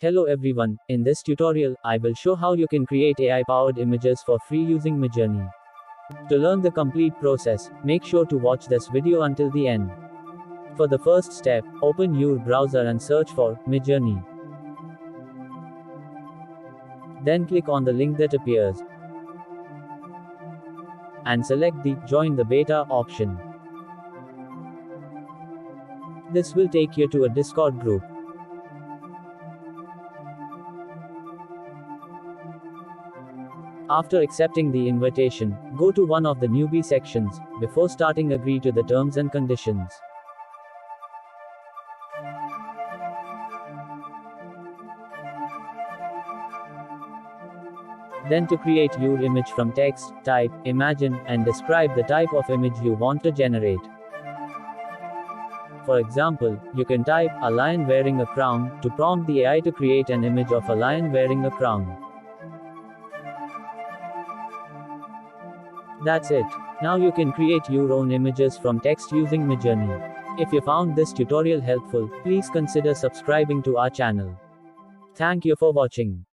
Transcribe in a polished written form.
Hello everyone, in this tutorial, I will show how you can create AI-powered images for free using Midjourney. To learn the complete process, make sure to watch this video until the end. For the first step, open your browser and search for Midjourney. Then click on the link that appears and select the Join the Beta option. This will take you to a Discord group. After accepting the invitation, go to one of the newbie sections. Before starting, agree to the terms and conditions. Then to create your image from text, type, imagine, and describe the type of image you want to generate. For example, you can type, a lion wearing a crown, to prompt the AI to create an image of a lion wearing a crown. That's it. Now you can create your own images from text using Midjourney. If you found this tutorial helpful, please consider subscribing to our channel. Thank you for watching.